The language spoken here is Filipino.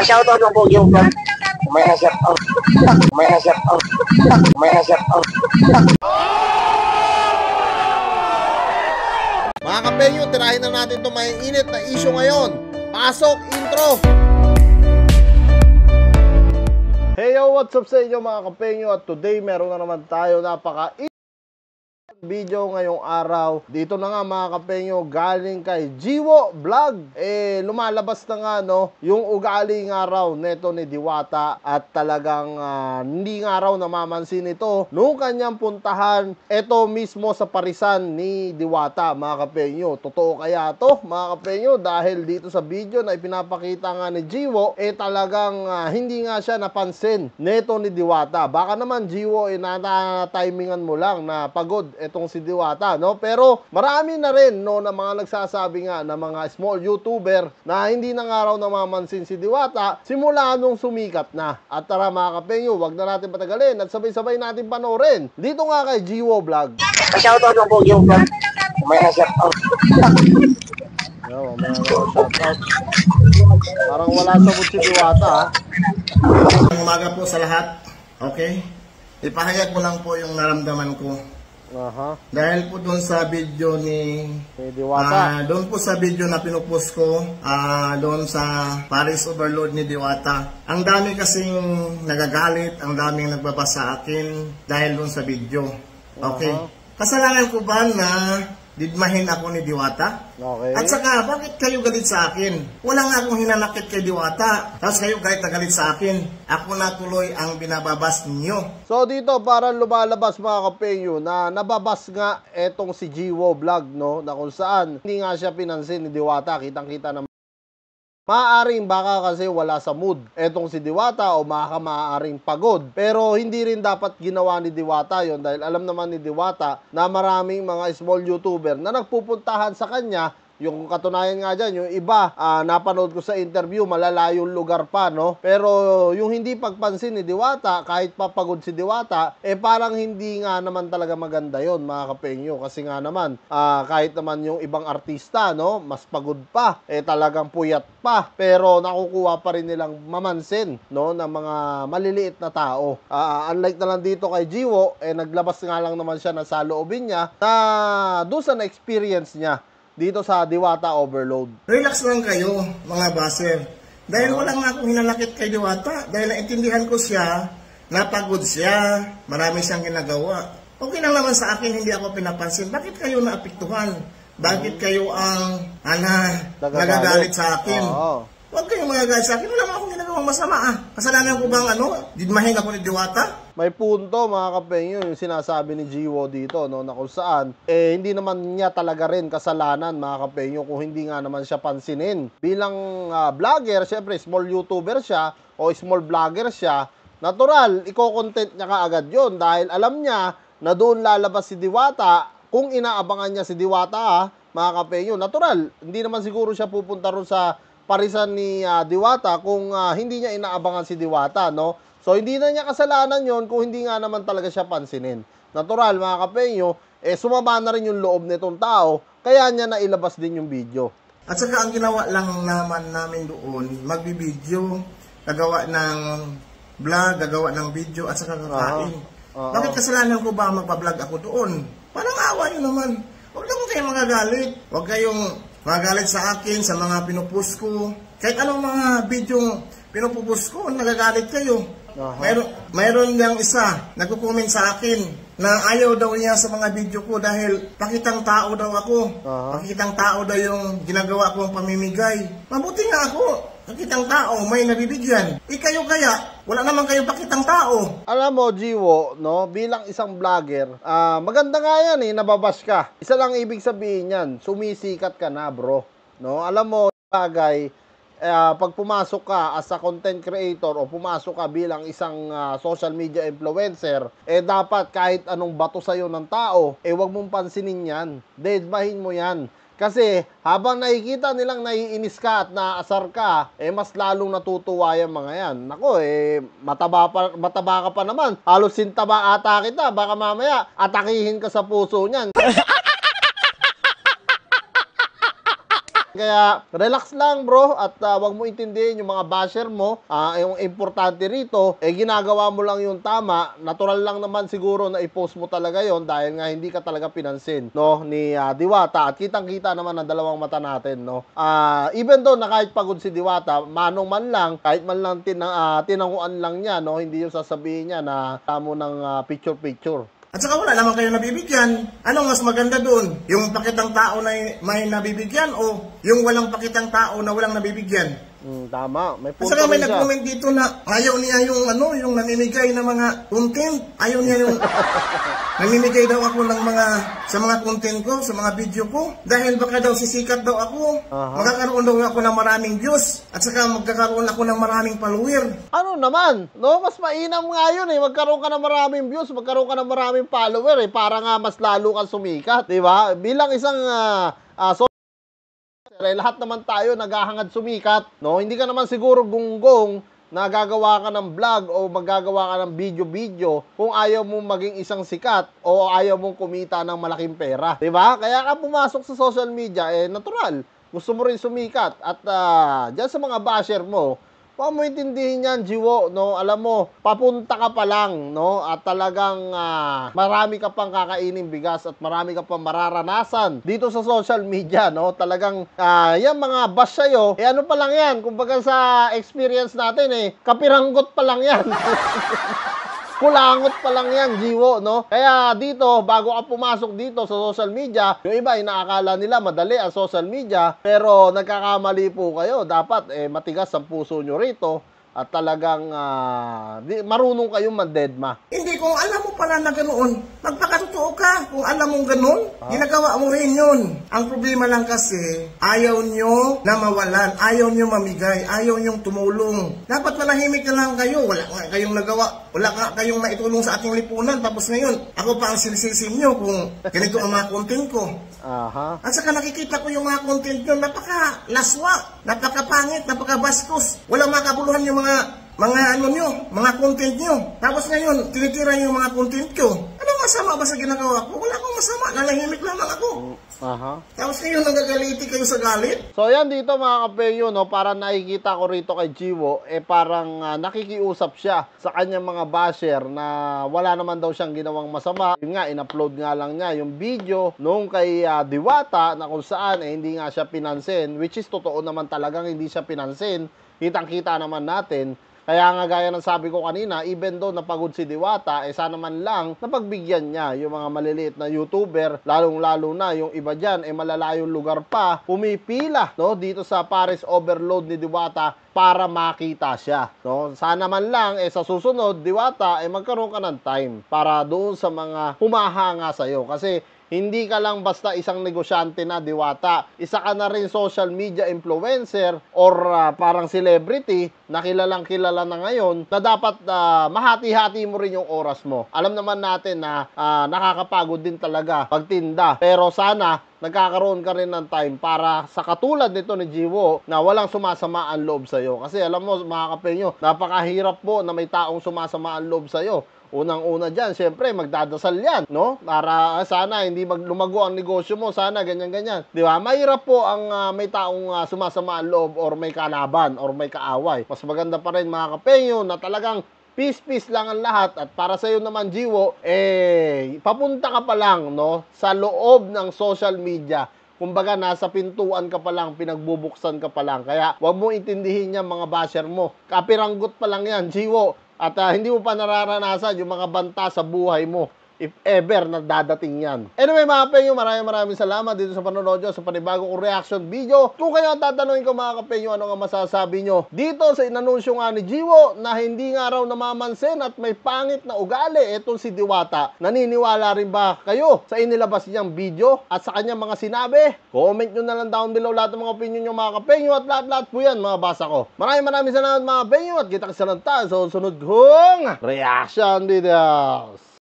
Shoutout ng Pogi yung vlog. May na-shoutout. May na-shoutout. May na-shoutout. Mga kapenyo, tirahin na natin itong may init na issue ngayon. Pasok, intro! Hey yo, what's up sa inyo mga kapenyo? At today, meron na naman tayo napaka video ngayong araw. Dito na nga mga kapenyo, galing kay Jiwo Vlog. Lumalabas na nga yung ugali nga raw neto ni Diwata. At talagang hindi nga raw namamansin ito nung kanyang puntahan ito mismo sa parisan ni Diwata mga kapenyo. Totoo kaya to mga kapenyo? Dahil dito sa video na ipinapakita nga ni Jiwo, talagang hindi nga siya napansin neto ni Diwata. Baka naman Jiwo, na-timingan mo lang na pagod itong si Diwata, no? Pero marami na rin na mga nagsasabi nga na mga small YouTuber na hindi na nga raw namamansin si Diwata simula nung sumikat na. At tara mga kapenyo, wag na natin patagalin at sabay-sabay natin panoorin dito nga kay Jiwo Vlog. Shoutout ng Pogi yung vlog. May na-shoutout. May shoutout. Parang wala sagot si Diwata, ha? Umaga po sa lahat. Okay? Ipahayag ko lang po yung naramdaman ko. Dahil po doon sa video ni Diwata, doon po sa video na pinupost ko, doon sa Paris Overload ni Diwata, ang dami kasing nagagalit, ang daming nagbabasa sa akin dahil doon sa video. Okay? Kasalanan ko ba na didmahin ako ni Diwata? Okay. At saka, bakit kayo galit sa akin? Wala nga akong hinanakit kay Diwata. Tapos kayo galit na galit sa akin. Ako na tuloy ang binababas ninyo. So dito parang lumalabas mga kapenyo na nababas nga etong si Jiwo Vlog, no? Na kung saan hindi nga siya pinansin ni Diwata. Kitang-kita naman. Maaaring baka kasi wala sa mood etong si Diwata o maaaring pagod. Pero hindi rin dapat ginawa ni Diwata yon dahil alam naman ni Diwata na maraming mga small YouTuber na nagpupuntahan sa kanya. Yung katunayan nga dyan, yung iba, napanood ko sa interview, malalayong lugar pa, no? Pero yung hindi pagpansin ni Diwata, kahit papagod si Diwata, parang hindi nga naman talaga maganda yon mga kapenyo. Kasi nga naman, kahit naman yung ibang artista, no? Mas pagod pa, talagang puyat pa. Pero nakukuha pa rin nilang mamansin, no? Ng mga maliliit na tao. Unlike na lang dito kay Jiwo, naglabas nga lang naman siya na sa loobin niya na doon sa na-experience niya dito sa Diwata Overload. Relax lang kayo, mga baser. Dahil wala nga akong hinanakit kay Diwata. Dahil naintindihan ko siya, napagod siya, marami siyang ginagawa. Okay lang naman sa akin, hindi ako pinapansin. Bakit kayo naapektuhan? Bakit kayo ang nagagalit sa akin? Huwag kayong magagalit sa akin. Wala nga akong ginagawang masama. Kasalanan ko bang didmahin ako ni Diwata? May punto mga kapenyo yung sinasabi ni Jiwo dito, no, na kung saan hindi naman niya talaga rin kasalanan mga kapenyo kung hindi nga naman siya pansinin. Bilang vlogger, syempre small YouTuber siya o small vlogger siya, natural, iko-content niya kaagad yun dahil alam niya na doon lalabas si Diwata. Kung inaabangan niya si Diwata, mga kapenyo, natural, hindi naman siguro siya pupunta ron sa parisan ni Diwata kung hindi niya inaabangan si Diwata, no? So, hindi na niya kasalanan yon kung hindi nga naman talaga siya pansinin. Natural, mga kapenyo, sumama na rin yung loob nitong tao, kaya niya nailabas din yung video. At saka, ang ginawa lang naman namin doon, magbibideo, gagawa ng vlog, gagawa ng video, at saka kakain. Bakit kasalanan ko ba magpa-vlog ako doon? Parang awa nyo naman. Huwag lang kayong magagalit. Huwag kayong magagalit sa akin, sa mga pinupost ko. Kahit anong mga video pinupost ko, nagagalit kayo. Mayroon niyang isa, nagko-comment sa akin na ayaw daw niya sa mga video ko dahil pakitang tao daw ako. Pakitang tao daw yung ginagawa kong pamimigay. Mabuti nga ako. Pakitang tao, may nabibigyan. Kayo kaya, wala naman kayong pakitang tao. Alam mo, Jiwo, no, bilang isang vlogger, maganda nga yan nababash ka. Isa lang ibig sabihin yan, sumisikat ka na, bro. No? Alam mo, bagay, pag pumasok ka as a content creator o pumasok ka bilang isang social media influencer, dapat kahit anong bato sa'yo ng tao, wag mong pansinin yan. Deadmahin mo yan. Kasi habang nakikita nilang naiinis ka at naasar ka, mas lalong natutuwa yung mga yan. Nako, mataba ka pa naman. Halos sintaba ata kita. Baka mamaya atakihin ka sa puso niyan. Kaya relax lang bro at wag mo intindihin yung mga basher mo. Yung importante rito, ginagawa mo lang yung tama. Natural lang naman siguro na i-post mo talaga yon dahil nga hindi ka talaga pinansin, no, ni Diwata. At kitang-kita naman ang dalawang mata natin, no. Even though na kahit pagod si Diwata, manong man lang, kahit man lang tinanguan lang niya, no, hindi yung sasabihin niya na tamo ng picture-picture. At saka wala naman kayo nabibigyan. Anong mas maganda doon? Yung pakitang tao na may nabibigyan o yung walang pakitang tao na walang nabibigyan? Tama. May At punto saka may rin siya. nag-comment dito na ayaw niya yung yung namimigay ng mga content. Ayaw niya yung namimigay daw ako ng sa mga content ko, sa mga video ko. Dahil baka daw sisikat daw ako. Magkakaroon daw ako ng maraming views. At saka magkakaroon ako ng maraming follower. Ano naman, no? Mas mainam nga yun eh. Magkaroon ka ng maraming views, magkaroon ka ng maraming follower eh. Para nga mas lalo kang sumikat, di ba? Bilang isang lahat naman tayo naghahangad sumikat, no? Hindi ka naman siguro gunggong na gagawa ka ng vlog o maggagawa ka ng video-video kung ayaw mong maging isang sikat o ayaw mong kumita ng malaking pera, di ba? Kaya ka pumasok sa social media, natural. Gusto mo rin sumikat at dyan sa mga basher mo, huwag mo intindihin yan, Jiwo, no? Alam mo, papunta ka pa lang, no? At talagang marami ka pang kakainin bigas at marami ka pang mararanasan dito sa social media, no? Talagang yan mga bash sa'yo, ano pa lang yan? Kumbaga sa experience natin, kapiranggot pa lang yan. Kulangot pa lang yan, Jiwo, no? Kaya dito, bago ka pumasok dito sa social media, yung iba, inaakala nila madali ang social media, pero nagkakamali po kayo. Dapat, matigas ang puso nyo rito at talagang marunong kayong mandedma. Hindi, kung alam mo pala na ganoon, magpakatotoo ka. Kung alam mong ganoon, ginagawa mo rin yun. Ang problema lang kasi, ayaw nyo na mawalan, ayaw nyo mamigay, ayaw nyo tumulong. Dapat manahimik na lang kayo. Wala nga kayong nagawa, wala nga kayong maitulong sa ating lipunan. Tapos ngayon, ako pa ang sinisisi nyo kung ganito ang mga content ko. At saka nakikita ko yung mga content nyo, napaka-laswa, napaka-pangit, napaka-bastos. Walang makabuluhan yung mga content nyo. Tapos ngayon, tinitira yung mga content ko. Anong masama ba sa ginagawa ko? Wala akong masama, nalahimik lamang ako. Tapos ngayon, nagagaliti kayo sa galit. So yan dito mga kapeyo, no, para nakikita ko rito kay Jiwo, parang nakikiusap siya sa kanyang mga basher na wala naman daw siyang ginawang masama. Yun nga, in-upload nga lang niya yung video nung kay Diwata na kung saan hindi nga siya pinansin, which is totoo naman talagang hindi siya pinansin. Kitang-kita naman natin. Kaya nga gaya ng sabi ko kanina, even though napagod si Diwata, sana man lang napagbigyan niya yung mga maliliit na YouTuber, lalong-lalo na yung iba dyan, malalayong lugar pa, pumipila, no, dito sa Paris Overload ni Diwata para makita siya, no. Sana man lang, sa susunod, Diwata, magkaroon ka ng time para doon sa mga humahanga sa'yo. Kasi hindi ka lang basta isang negosyante na, Diwata. Isa ka na rin social media influencer or parang celebrity na kilalang kilala na ngayon na dapat mahati-hati mo rin yung oras mo. Alam naman natin na nakakapagod din talaga pagtinda. Pero sana nagkakaroon ka rin ng time para sa katulad nito ni Jiwo na walang sumasama ang loob sa'yo. Kasi alam mo mga kapenyo, napakahirap po na may taong sumasama ang loob sa'yo. Unang-una dyan, syempre, magdadasal yan, no? Para sana hindi lumago ang negosyo mo, sana ganyan-ganyan. Di ba? Mahirap po ang may taong sumasama ang loob or may kalaban or may kaaway. Mas maganda pa rin mga kapenyo na talagang peace lang ang lahat. At para sa iyo naman, Jiwo, papunta ka pa lang, no? Sa loob ng social media. Kumbaga, nasa pintuan ka pa lang, pinagbubuksan ka pa lang. Kaya, huwag mo intindihin yan mga basher mo. Kapiranggot pa lang yan, Jiwo. At hindi mo pa nararanasan yung mga banta sa buhay mo. If ever na dadating yan. Anyway mga kapenyo, maraming salamat dito sa panonood nyo sa panibagong reaction video. Kung kayo ang tatanungin ko mga kapenyo, ano nga masasabi nyo dito sa inanunsyo nga ni Jiwo na hindi nga raw namamansin at may pangit na ugali itong si Diwata. Naniniwala rin ba kayo sa inilabas niyang video at sa kanyang mga sinabi? Comment nyo na lang down below lahat ng mga opinion nyo mga kapenyo at lahat po yan mga basa ko. Maraming salamat mga kapenyo at kita-kita lang tayo sa sunod kong reaction videos.